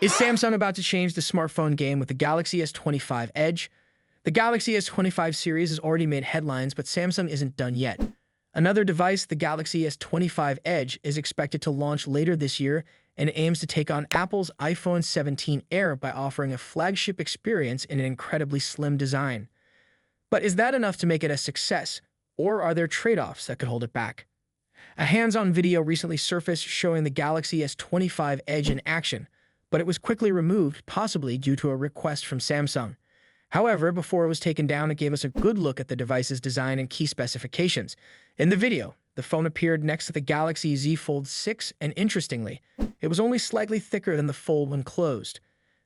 Is Samsung about to change the smartphone game with the Galaxy S25 Edge? The Galaxy S25 series has already made headlines, but Samsung isn't done yet. Another device, the Galaxy S25 Edge, is expected to launch later this year and aims to take on Apple's iPhone 17 Air by offering a flagship experience in an incredibly slim design. But is that enough to make it a success, or are there trade-offs that could hold it back? A hands-on video recently surfaced showing the Galaxy S25 Edge in action, but it was quickly removed, possibly due to a request from Samsung. However, before it was taken down, it gave us a good look at the device's design and key specifications. In the video, the phone appeared next to the Galaxy Z Fold 6, and interestingly, it was only slightly thicker than the Fold when closed.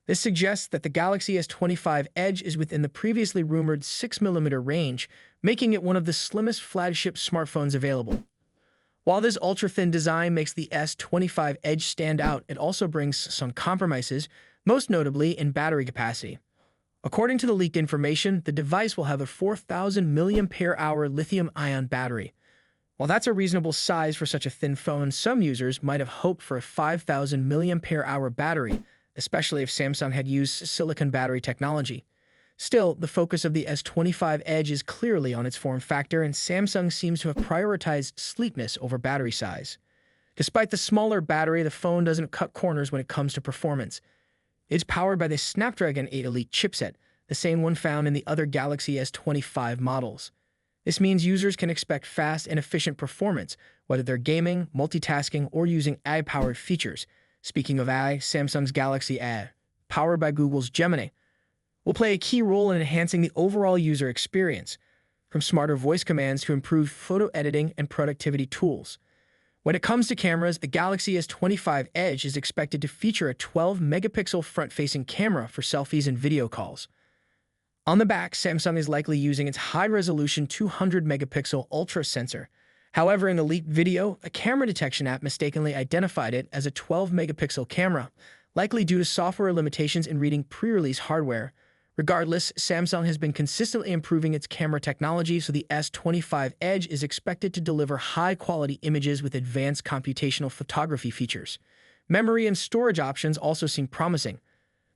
This suggests that the Galaxy S25 Edge is within the previously rumored 6mm range, making it one of the slimmest flagship smartphones available. While this ultra-thin design makes the S25 Edge stand out, it also brings some compromises, most notably in battery capacity. According to the leaked information, the device will have a 4,000 mAh lithium-ion battery. While that's a reasonable size for such a thin phone, some users might have hoped for a 5,000 mAh battery, especially if Samsung had used silicon battery technology. Still, the focus of the S25 Edge is clearly on its form factor, and Samsung seems to have prioritized sleekness over battery size. Despite the smaller battery, the phone doesn't cut corners when it comes to performance. It's powered by the Snapdragon 8 Elite chipset, the same one found in the other Galaxy S25 models. This means users can expect fast and efficient performance, whether they're gaming, multitasking, or using AI-powered features. Speaking of AI, Samsung's Galaxy S, powered by Google's Gemini, will play a key role in enhancing the overall user experience, from smarter voice commands to improved photo editing and productivity tools. When it comes to cameras, the Galaxy S25 Edge is expected to feature a 12-megapixel front-facing camera for selfies and video calls. On the back, Samsung is likely using its high-resolution 200-megapixel ultra sensor. However, in the leaked video, a camera detection app mistakenly identified it as a 12-megapixel camera, likely due to software limitations in reading pre-release hardware. Regardless, Samsung has been consistently improving its camera technology, so the S25 Edge is expected to deliver high-quality images with advanced computational photography features. Memory and storage options also seem promising.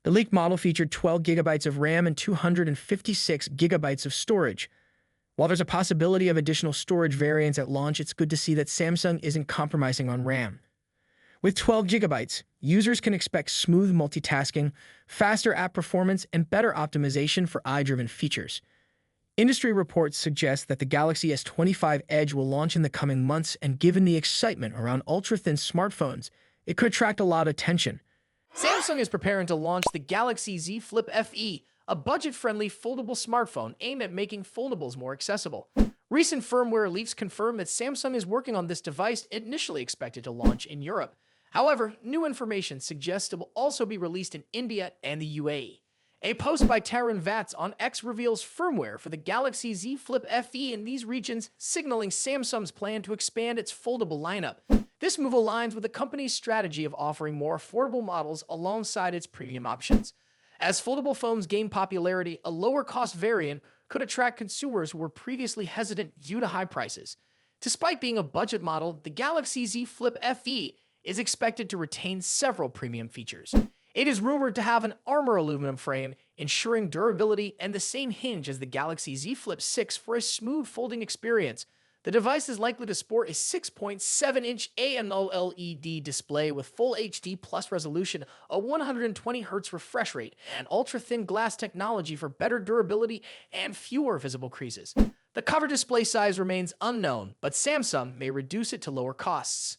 The leaked model featured 12 GB of RAM and 256 GB of storage. While there's a possibility of additional storage variants at launch, it's good to see that Samsung isn't compromising on RAM. With 12 GB, users can expect smooth multitasking, faster app performance, and better optimization for AI-driven features. Industry reports suggest that the Galaxy S25 Edge will launch in the coming months, and given the excitement around ultra-thin smartphones, it could attract a lot of attention. Samsung is preparing to launch the Galaxy Z Flip FE, a budget-friendly foldable smartphone aimed at making foldables more accessible. Recent firmware leaks confirm that Samsung is working on this device, initially expected to launch in Europe. However, new information suggests it will also be released in India and the UAE. A post by Tarun Vats on X reveals firmware for the Galaxy Z Flip FE in these regions, signaling Samsung's plan to expand its foldable lineup. This move aligns with the company's strategy of offering more affordable models alongside its premium options. As foldable phones gain popularity, a lower-cost variant could attract consumers who were previously hesitant due to high prices. Despite being a budget model, the Galaxy Z Flip FE is expected to retain several premium features. It is rumored to have an armor aluminum frame, ensuring durability, and the same hinge as the Galaxy Z Flip 6 for a smooth folding experience. The device is likely to sport a 6.7-inch AMOLED display with Full HD Plus resolution, a 120Hz refresh rate, and ultra-thin glass technology for better durability and fewer visible creases. The cover display size remains unknown, but Samsung may reduce it to lower costs.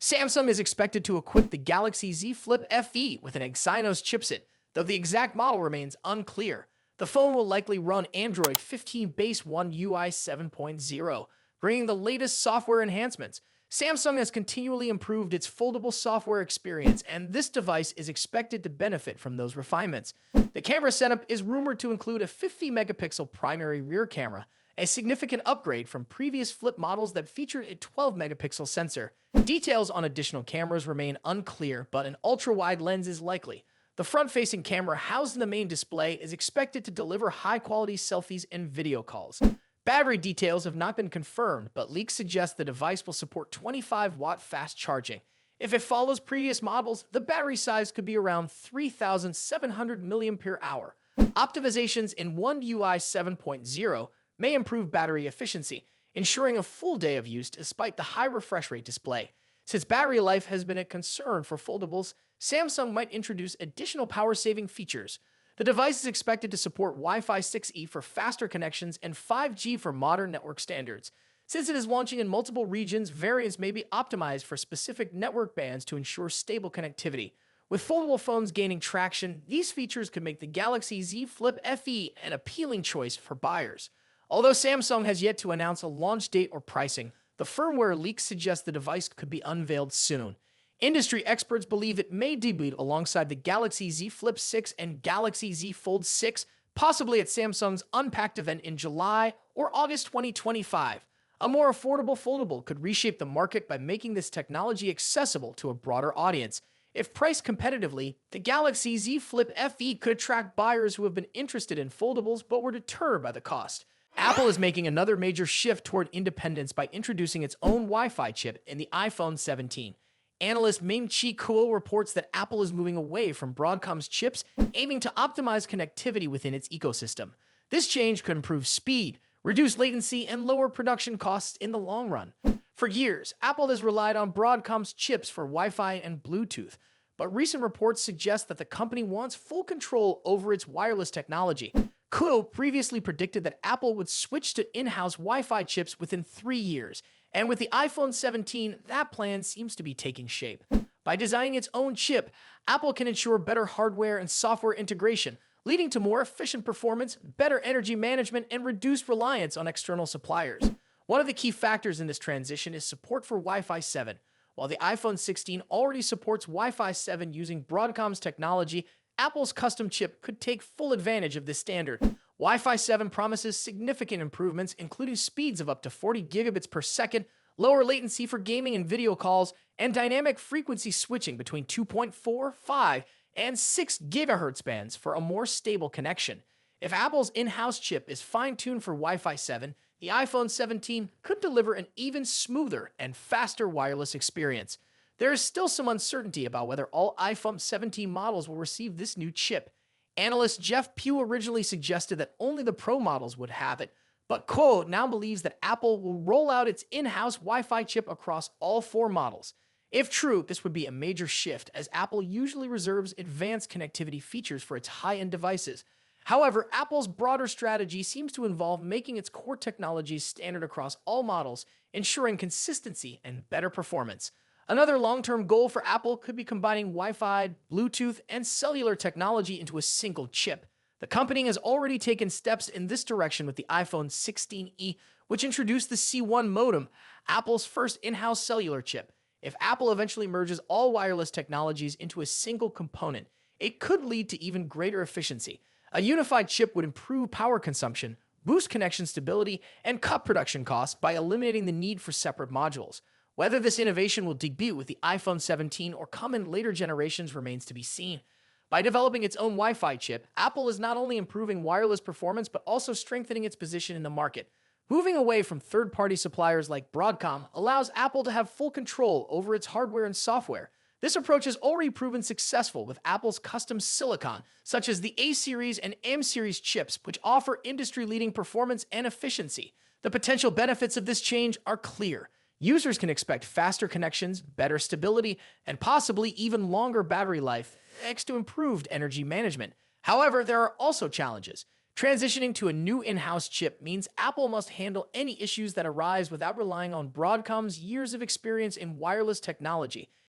Samsung is expected to equip the Galaxy Z Flip FE with an Exynos chipset, though the exact model remains unclear. The phone will likely run Android 15 Base 1 UI 7.0, bringing the latest software enhancements. Samsung has continually improved its foldable software experience, and this device is expected to benefit from those refinements. The camera setup is rumored to include a 50-megapixel primary rear camera, a significant upgrade from previous Flip models that featured a 12-megapixel sensor. Details on additional cameras remain unclear, but an ultra-wide lens is likely. The front-facing camera housed in the main display is expected to deliver high-quality selfies and video calls. Battery details have not been confirmed, but leaks suggest the device will support 25-watt fast charging. If it follows previous models, the battery size could be around 3,700 mAh. Optimizations in One UI 7.0 may improve battery efficiency, ensuring a full day of use despite the high refresh rate display. Since battery life has been a concern for foldables, Samsung might introduce additional power-saving features. The device is expected to support Wi-Fi 6E for faster connections and 5G for modern network standards. Since it is launching in multiple regions, variants may be optimized for specific network bands to ensure stable connectivity. With foldable phones gaining traction, these features could make the Galaxy Z Flip FE an appealing choice for buyers. Although Samsung has yet to announce a launch date or pricing, the firmware leaks suggest the device could be unveiled soon. Industry experts believe it may debut alongside the Galaxy Z Flip 6 and Galaxy Z Fold 6, possibly at Samsung's Unpacked event in July or August 2025. A more affordable foldable could reshape the market by making this technology accessible to a broader audience. If priced competitively, the Galaxy Z Flip FE could attract buyers who have been interested in foldables but were deterred by the cost. Apple is making another major shift toward independence by introducing its own Wi-Fi chip in the iPhone 17. Analyst Ming-Chi Kuo reports that Apple is moving away from Broadcom's chips, aiming to optimize connectivity within its ecosystem. This change could improve speed, reduce latency, and lower production costs in the long run. For years, Apple has relied on Broadcom's chips for Wi-Fi and Bluetooth, but recent reports suggest that the company wants full control over its wireless technology. Kuo previously predicted that Apple would switch to in-house Wi-Fi chips within 3 years, and with the iPhone 17, that plan seems to be taking shape. By designing its own chip, Apple can ensure better hardware and software integration, leading to more efficient performance, better energy management, and reduced reliance on external suppliers. One of the key factors in this transition is support for Wi-Fi 7. While the iPhone 16 already supports Wi-Fi 7 using Broadcom's technology, Apple's custom chip could take full advantage of this standard. Wi-Fi 7 promises significant improvements, including speeds of up to 40 gigabits per second, lower latency for gaming and video calls, and dynamic frequency switching between 2.4, 5, and 6 gigahertz bands for a more stable connection. If Apple's in-house chip is fine-tuned for Wi-Fi 7, the iPhone 17 could deliver an even smoother and faster wireless experience. There is still some uncertainty about whether all iPhone 17 models will receive this new chip. Analyst Jeff Pugh originally suggested that only the Pro models would have it, but Kuo now believes that Apple will roll out its in-house Wi-Fi chip across all 4 models. If true, this would be a major shift, as Apple usually reserves advanced connectivity features for its high-end devices. However, Apple's broader strategy seems to involve making its core technologies standard across all models, ensuring consistency and better performance. Another long-term goal for Apple could be combining Wi-Fi, Bluetooth, and cellular technology into a single chip. The company has already taken steps in this direction with the iPhone 16e, which introduced the C1 modem, Apple's first in-house cellular chip. If Apple eventually merges all wireless technologies into a single component, it could lead to even greater efficiency. A unified chip would improve power consumption, boost connection stability, and cut production costs by eliminating the need for separate modules. Whether this innovation will debut with the iPhone 17 or come in later generations remains to be seen. By developing its own Wi-Fi chip, Apple is not only improving wireless performance but also strengthening its position in the market. Moving away from third-party suppliers like Broadcom allows Apple to have full control over its hardware and software. This approach has already proven successful with Apple's custom silicon, such as the A-series and M-series chips, which offer industry-leading performance and efficiency. The potential benefits of this change are clear. Users can expect faster connections, better stability, and possibly even longer battery life, thanks to improved energy management. However, there are also challenges. Transitioning to a new in-house chip means Apple must handle any issues that arise without relying on Broadcom's years of experience in wireless technology.